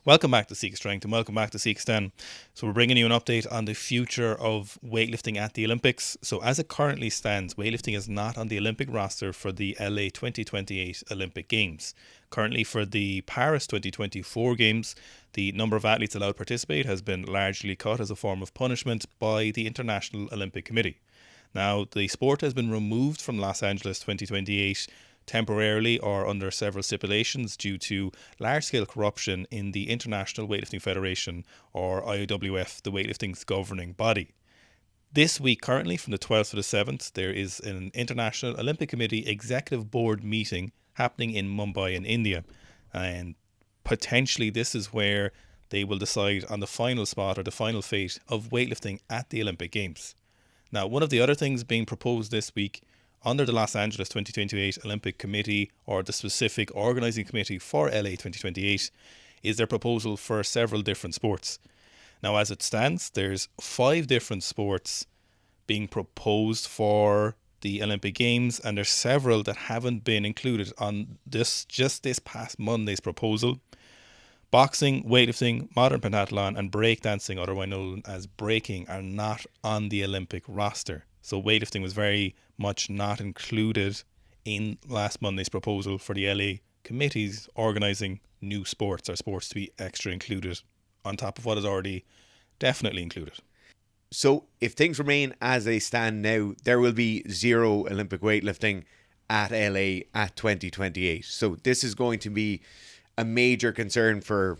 Welcome back to Seek Strength and welcome back to Seek Sten. So we're bringing you an update on the future of weightlifting at the Olympics. So as it currently stands, weightlifting is not on the Olympic roster for the LA 2028 Olympic Games. Currently for the Paris 2024 Games, the number of athletes allowed to participate has been largely cut as a form of punishment by the International Olympic Committee. Now, the sport has been removed from Los Angeles 2028 temporarily or under several stipulations due to large-scale corruption in the International Weightlifting Federation, or IWF, the weightlifting's governing body. This week, currently from the 12th to the 7th, there is an International Olympic Committee Executive Board meeting happening in Mumbai in India, and potentially this is where they will decide on the final spot or the final fate of weightlifting at the Olympic Games. Now, one of the other things being proposed this week under the Los Angeles 2028 Olympic Committee, or the specific organising committee for LA 2028, is their proposal for several different sports. Now, as it stands, there's 5 different sports being proposed for the Olympic Games, and there's several that haven't been included on this past Monday's proposal. Boxing, weightlifting, modern pentathlon, and breakdancing, otherwise known as breaking, are not on the Olympic roster. So weightlifting was very much not included in last Monday's proposal for the LA committees organising new sports, or sports to be extra included on top of what is already definitely included. So if things remain as they stand now, there will be zero Olympic weightlifting at LA at 2028. So this is going to be a major concern for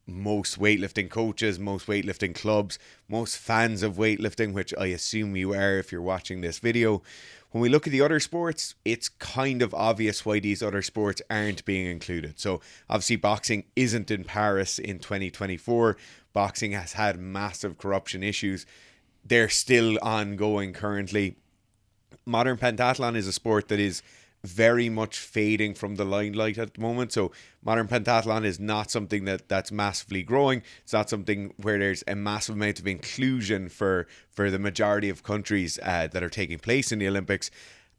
most weightlifting coaches, most weightlifting clubs, most fans of weightlifting, which I assume you are if you're watching this video. When we look at the other sports, it's kind of obvious why these other sports aren't being included. So obviously boxing isn't in Paris in 2024. Boxing has had massive corruption issues. They're still ongoing currently. Modern pentathlon is a sport that is very much fading from the limelight at the moment. So modern pentathlon is not something that's massively growing. It's not something where there's a massive amount of inclusion for the majority of countries that are taking place in the Olympics.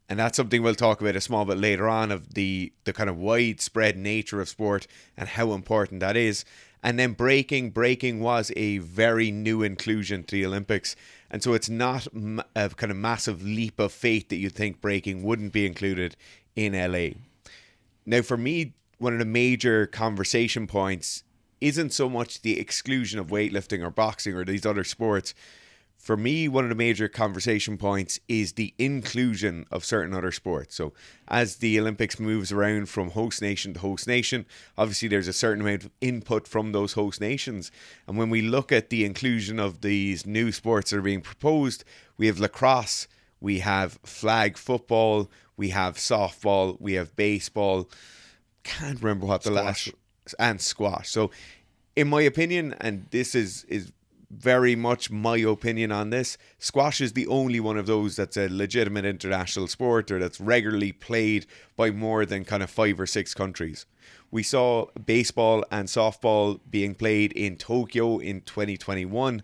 And that's something we'll talk about a small bit later on, of the kind of widespread nature of sport and how important that is. And then breaking was a very new inclusion to the Olympics. And so it's not a kind of massive leap of faith that you'd think breaking wouldn't be included in LA. Now, for me, one of the major conversation points isn't so much the exclusion of weightlifting or boxing or these other sports. For me, one of the major conversation points is the inclusion of certain other sports. So as the Olympics moves around from host nation to host nation, obviously there's a certain amount of input from those host nations. And when we look at the inclusion of these new sports that are being proposed, we have lacrosse, we have flag football, we have softball, we have baseball. Can't remember what the last, and squash. So in my opinion, and this is very much my opinion on this, squash is the only one of those that's a legitimate international sport, or that's regularly played by more than kind of 5 or 6 countries. We saw baseball and softball being played in Tokyo in 2021.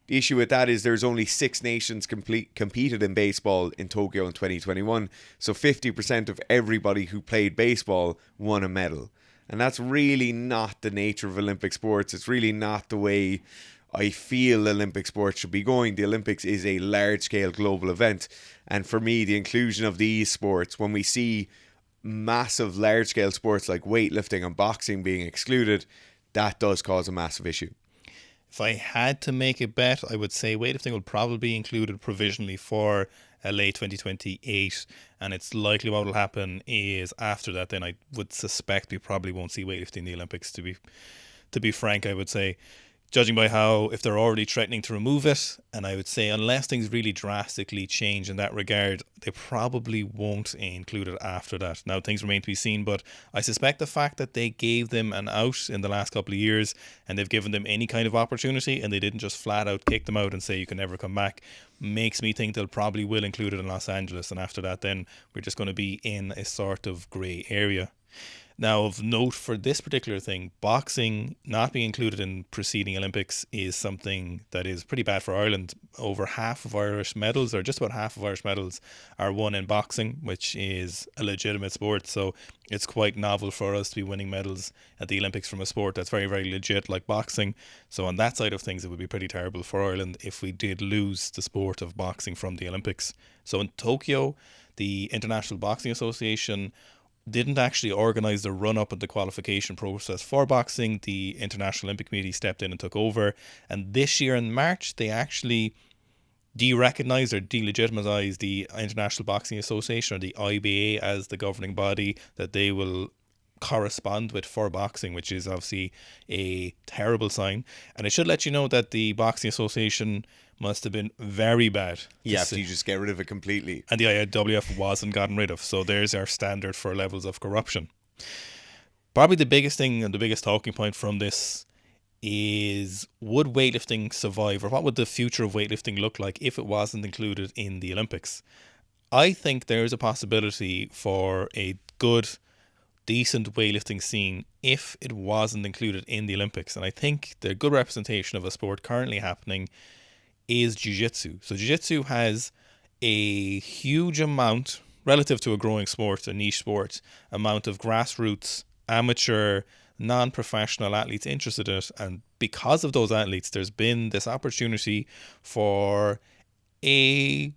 The issue with that is there's only 6 nations competed in baseball in Tokyo in 2021. So 50% of everybody who played baseball won a medal. And that's really not the nature of Olympic sports. It's really not the way I feel Olympic sports should be going. The Olympics is a large-scale global event. And for me, the inclusion of these sports, when we see massive large-scale sports like weightlifting and boxing being excluded, that does cause a massive issue. If I had to make a bet, I would say weightlifting will probably be included provisionally for LA 2028, and it's likely what will happen is after that, then I would suspect we probably won't see weightlifting in the Olympics, to be frank. I would say, judging by how, if they're already threatening to remove it, and I would say unless things really drastically change in that regard, they probably won't include it after that. Now, things remain to be seen, but I suspect the fact that they gave them an out in the last couple of years, and they've given them any kind of opportunity, and they didn't just flat out kick them out and say you can never come back, makes me think they'll probably will include it in Los Angeles, and after that then we're just going to be in a sort of grey area. Now, of note for this particular thing, boxing not being included in preceding Olympics is something that is pretty bad for Ireland. Over half of Irish medals, or just about half of Irish medals, are won in boxing, which is a legitimate sport. So it's quite novel for us to be winning medals at the Olympics from a sport that's very, very legit like boxing. So on that side of things, it would be pretty terrible for Ireland if we did lose the sport of boxing from the Olympics. So in Tokyo, the International Boxing Association didn't actually organise the run up of the qualification process for boxing. The International Olympic Committee stepped in and took over. And this year in March, they actually de-recognised or delegitimised the International Boxing Association, or the IBA, as the governing body that they will correspond with for boxing, which is obviously a terrible sign. And I should let you know that the Boxing Association must have been very bad. Yeah, if you just get rid of it completely. And the IWF wasn't gotten rid of. So there's our standard for levels of corruption. Probably the biggest thing and the biggest talking point from this is, would weightlifting survive, or what would the future of weightlifting look like if it wasn't included in the Olympics? I think there's a possibility for a good, decent weightlifting scene if it wasn't included in the Olympics. And I think the good representation of a sport currently happening is jiu-jitsu. So jiu-jitsu has a huge amount, relative to a growing sport, a niche sport, amount of grassroots, amateur, non-professional athletes interested in it. And because of those athletes, there's been this opportunity for a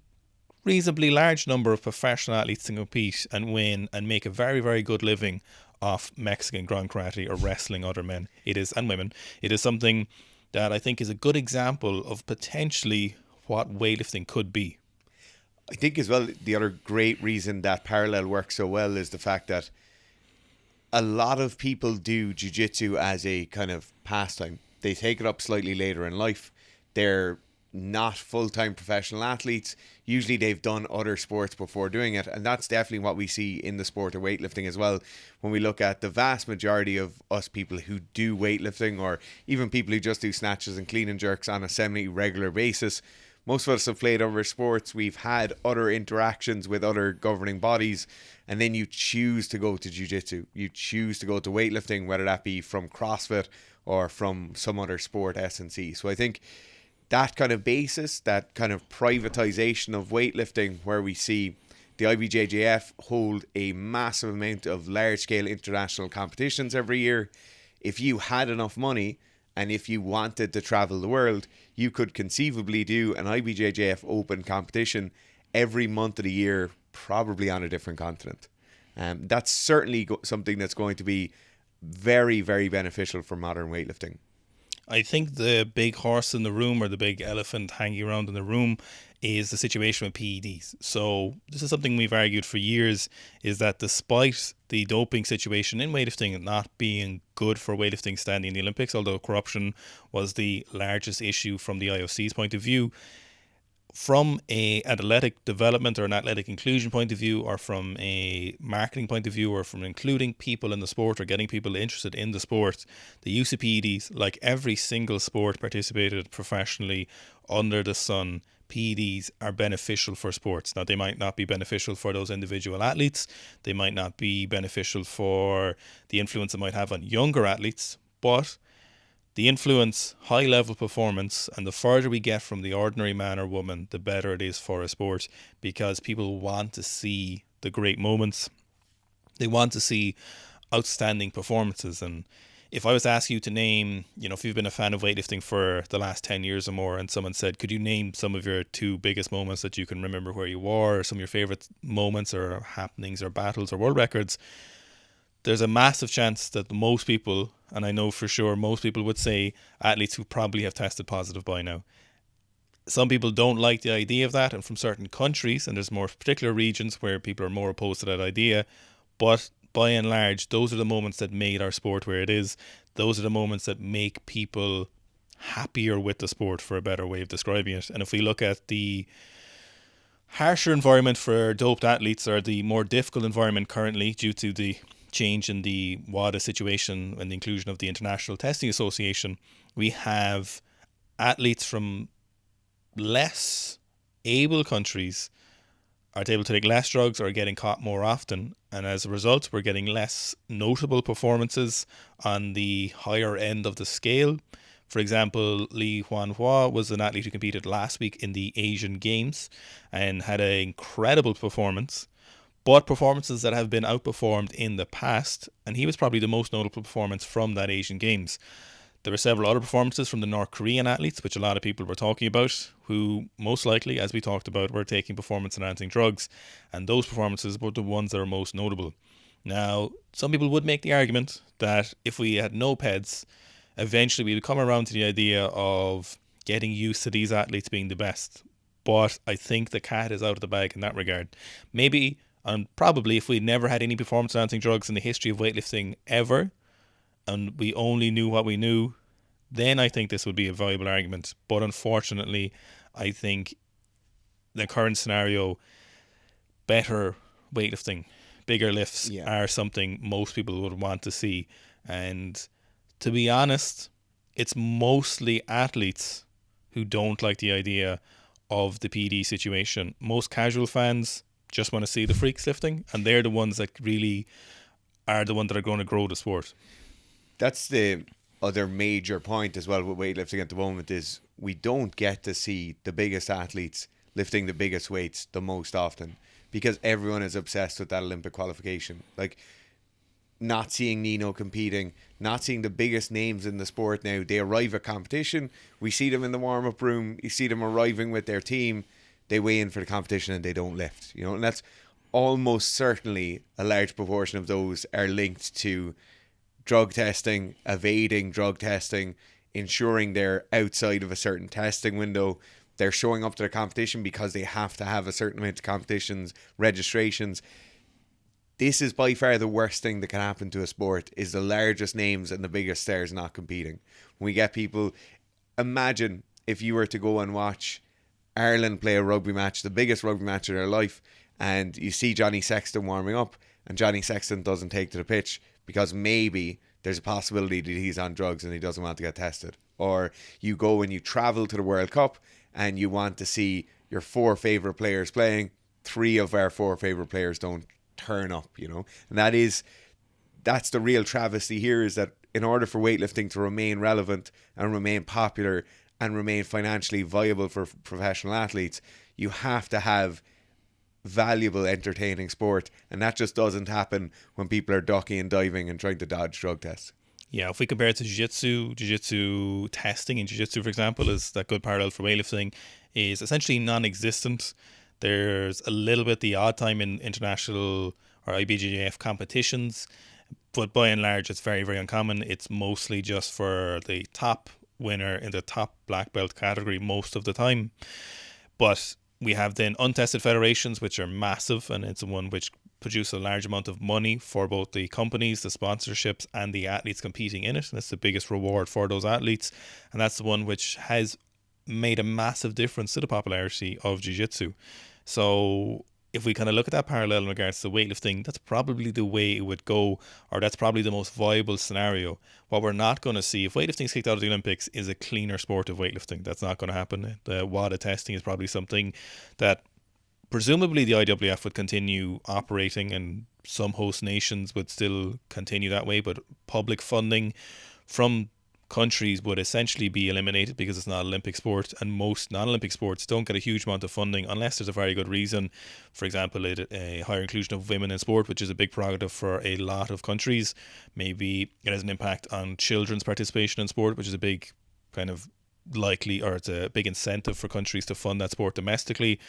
reasonably large number of professional athletes to compete and win and make a very, very good living off Mexican ground karate or wrestling other men. It is, and women. It is something that I think is a good example of potentially what weightlifting could be. I think as well, the other great reason that parallel works so well is the fact that a lot of people do jiu-jitsu as a kind of pastime. They take it up slightly later in life. They're not full-time professional athletes. Usually they've done other sports before doing it, and that's definitely what we see in the sport of weightlifting as well. When we look at the vast majority of us people who do weightlifting, or even people who just do snatches and clean and jerks on a semi-regular basis, most of us have played other sports. We've had other interactions with other governing bodies, and then you choose to go to jiu-jitsu. You choose to go to weightlifting, whether that be from CrossFit or from some other sport, S&C. So I think that kind of basis, that kind of privatization of weightlifting, where we see the IBJJF hold a massive amount of large-scale international competitions every year. If you had enough money and if you wanted to travel the world, you could conceivably do an IBJJF open competition every month of the year, probably on a different continent. That's certainly something that's going to be very, very beneficial for modern weightlifting. I think the big horse in the room, or the big elephant hanging around in the room, is the situation with PEDs. So this is something we've argued for years, is that despite the doping situation in weightlifting not being good for weightlifting standing in the Olympics, although corruption was the largest issue from the IOC's point of view, from an athletic development or an athletic inclusion point of view, or from a marketing point of view, or from including people in the sport or getting people interested in the sport, the use of PEDs, like every single sport participated professionally under the sun, PEDs are beneficial for sports. Now, they might not be beneficial for those individual athletes. They might not be beneficial for the influence it might have on younger athletes, but the influence, high level performance, and the further we get from the ordinary man or woman, the better it is for a sport, because people want to see the great moments. They want to see outstanding performances. And if I was to ask you to name, if you've been a fan of weightlifting for the last 10 years or more, and someone said, could you name some of your two biggest moments that you can remember where you were, or some of your favorite moments or happenings or battles or world records, there's a massive chance that most people, and I know for sure most people, would say athletes who probably have tested positive by now. Some people don't like the idea of that, and from certain countries, and there's more particular regions where people are more opposed to that idea, but by and large, those are the moments that made our sport where it is. Those are the moments that make people happier with the sport, for a better way of describing it. And if we look at the harsher environment for doped athletes, or the more difficult environment currently due to the change in the WADA situation and the inclusion of the International Testing Association, we have athletes from less able countries are able to take less drugs or are getting caught more often. And as a result, we're getting less notable performances on the higher end of the scale. For example, Li Huanhua was an athlete who competed last week in the Asian Games and had an incredible performance, but performances that have been outperformed in the past, and he was probably the most notable performance from that Asian Games. There were several other performances from the North Korean athletes, which a lot of people were talking about, who most likely, as we talked about, were taking performance-enhancing drugs, and those performances were the ones that are most notable. Now, some people would make the argument that if we had no PEDs, eventually we would come around to the idea of getting used to these athletes being the best. But I think the cat is out of the bag in that regard. Maybe, and probably, if we never had any performance-enhancing drugs in the history of weightlifting ever, and we only knew what we knew, then I think this would be a viable argument. But unfortunately, I think the current scenario, better weightlifting, bigger lifts Yeah. are something most people would want to see. And to be honest, it's mostly athletes who don't like the idea of the PD situation. Most casual fans just want to see the freaks lifting, and they're the ones that really are the ones that are going to grow the sport. That's the other major point as well with weightlifting at the moment, is we don't get to see the biggest athletes lifting the biggest weights the most often because everyone is obsessed with that Olympic qualification. Like, not seeing Nino competing, not seeing the biggest names in the sport now. They arrive at competition, we see them in the warm-up room, you see them arriving with their team, they weigh in for the competition and they don't lift. And that's almost certainly a large proportion of those are linked to drug testing, evading drug testing, ensuring they're outside of a certain testing window. They're showing up to the competition because they have to have a certain amount of competitions, registrations. This is by far the worst thing that can happen to a sport, is the largest names and the biggest stars not competing. When we get people, imagine if you were to go and watch Ireland play a rugby match, the biggest rugby match of their life, and you see Johnny Sexton warming up and Johnny Sexton doesn't take to the pitch because maybe there's a possibility that he's on drugs and he doesn't want to get tested. Or you go and you travel to the World Cup and you want to see your 4 favourite players playing. 3 of our 4 favourite players don't turn up, And that's the real travesty here, is that in order for weightlifting to remain relevant and remain popular and remain financially viable for professional athletes, you have to have valuable, entertaining sport, and that just doesn't happen when people are ducking and diving and trying to dodge drug tests. Yeah, if we compare it to jiu-jitsu testing in jiu-jitsu, for example, is that good parallel for weightlifting, is essentially non-existent. There's a little bit the odd time in international or IBJJF competitions, but by and large, it's very, very uncommon. It's mostly just for the top winner in the top black belt category most of the time. But we have then untested federations, which are massive, and it's one which produce a large amount of money for both the companies, the sponsorships, and the athletes competing in it. And that's the biggest reward for those athletes. And that's the one which has made a massive difference to the popularity of jiu-jitsu. So if we kind of look at that parallel in regards to weightlifting, that's probably the way it would go, or that's probably the most viable scenario. What we're not going to see, if weightlifting is kicked out of the Olympics, is a cleaner sport of weightlifting. That's not going to happen. The WADA testing is probably something that presumably the IWF would continue operating, and some host nations would still continue that way, but public funding from countries would essentially be eliminated because it's not an Olympic sport, and most non-Olympic sports don't get a huge amount of funding unless there's a very good reason. For example, a higher inclusion of women in sport, which is a big prerogative for a lot of countries. Maybe it has an impact on children's participation in sport, which is a big kind of likely, or it's a big incentive for countries to fund that sport domestically.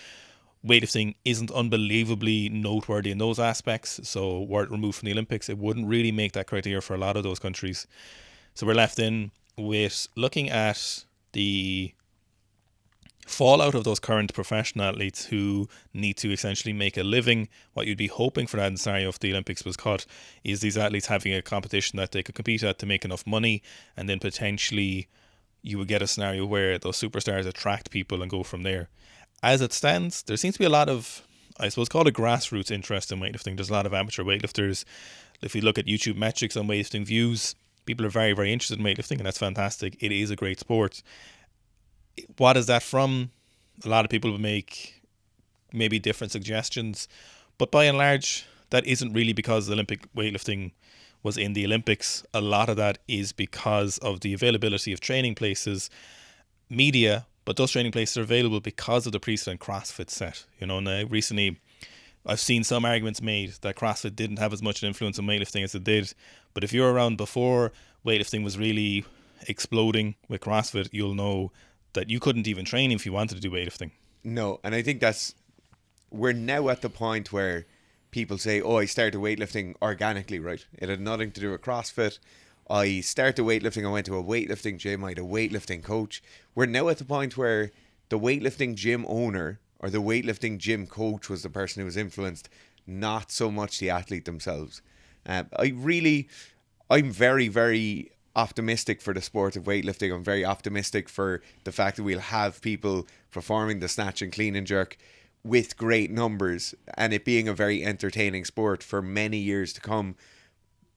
Weightlifting isn't unbelievably noteworthy in those aspects, so were it removed from the Olympics, it wouldn't really make that criteria for a lot of those countries. So we're left in with looking at the fallout of those current professional athletes who need to essentially make a living. What you'd be hoping for that scenario if the Olympics was cut is these athletes having a competition that they could compete at to make enough money, and then potentially you would get a scenario where those superstars attract people and go from there. As it stands, there seems to be a lot of, I suppose, call it grassroots interest in weightlifting. There's a lot of amateur weightlifters. If you look at YouTube metrics on weightlifting views, people are very, very interested in weightlifting, and that's fantastic. It is a great sport. What is that from? A lot of people would make maybe different suggestions. But by and large, that isn't really because Olympic weightlifting was in the Olympics. A lot of that is because of the availability of training places, media, but those training places are available because of the precedent CrossFit set. Now recently I've seen some arguments made that CrossFit didn't have as much an influence on weightlifting as it did. But if you're around before weightlifting was really exploding with CrossFit, you'll know that you couldn't even train if you wanted to do weightlifting. No, and I think we're now at the point where people say, oh, I started weightlifting organically, right? It had nothing to do with CrossFit. I started weightlifting, I went to a weightlifting gym, I had a weightlifting coach. We're now at the point where the weightlifting gym owner or the weightlifting gym coach was the person who was influenced, not so much the athlete themselves. I'm very, very optimistic for the sport of weightlifting. I'm very optimistic for the fact that we'll have people performing the snatch and clean and jerk with great numbers and it being a very entertaining sport for many years to come.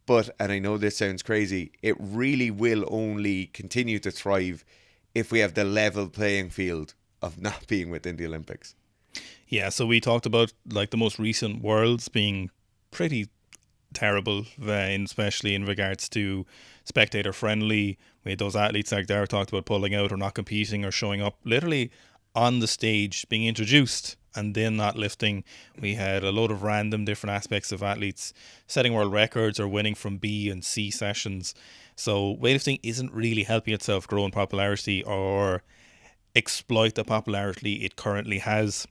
But, and I know this sounds crazy, it really will only continue to thrive if we have the level playing field of not being within the Olympics. Yeah, so we talked about like the most recent worlds being pretty terrible, especially in regards to spectator friendly. We had those athletes like Dara talked about pulling out or not competing or showing up literally on the stage being introduced and then not lifting. We had a load of random different aspects of athletes setting world records or winning from B and C sessions. So weightlifting isn't really helping itself grow in popularity or exploit the popularity it currently has,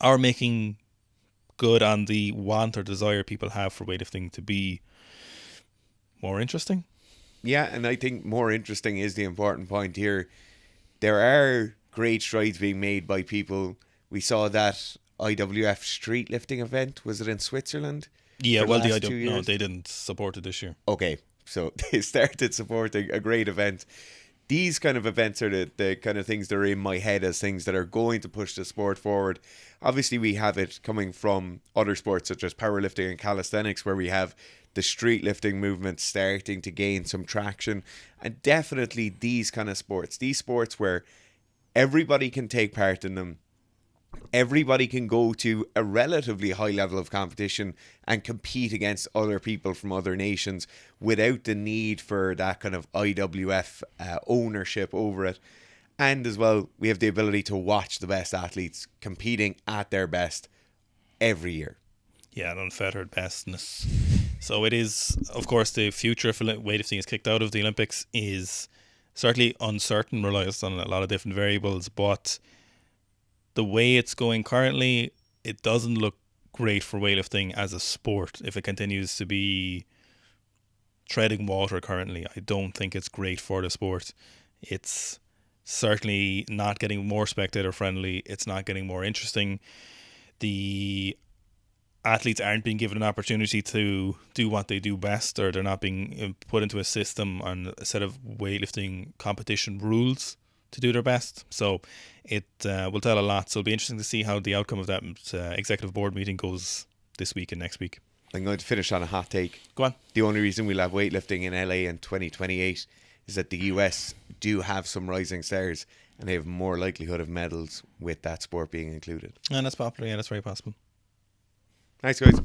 or making good on the want or desire people have for weightlifting to be more interesting. Yeah, and I think more interesting is the important point here. There are great strides being made by people. We saw that IWF street lifting event. Was it in Switzerland? Yeah, well, no, they didn't support it this year. Okay, so they started supporting a great event. These kind of events are the kind of things that are in my head as things that are going to push the sport forward. Obviously, we have it coming from other sports such as powerlifting and calisthenics, where we have the street lifting movement starting to gain some traction. And definitely these kind of sports, these sports where everybody can take part in them, everybody can go to a relatively high level of competition and compete against other people from other nations without the need for that kind of IWF ownership over it. And as well, we have the ability to watch the best athletes competing at their best every year. Yeah, an unfettered bestness. So it is, of course, the future if weightlifting is kicked out of the Olympics is certainly uncertain, relies on a lot of different variables, but the way it's going currently, it doesn't look great for weightlifting as a sport if it continues to be treading water currently. I don't think it's great for the sport. It's certainly not getting more spectator friendly. It's not getting more interesting. The athletes aren't being given an opportunity to do what they do best, or they're not being put into a system and a set of weightlifting competition rules to do their best. So it will tell a lot. So it'll be interesting to see how the outcome of that executive board meeting goes this week and next week. I'm going to finish on a hot take. Go on. The only reason we'll have weightlifting in LA in 2028 is that the US do have some rising stars and they have more likelihood of medals with that sport being included. And that's popular. Yeah, that's very possible. Thanks, guys.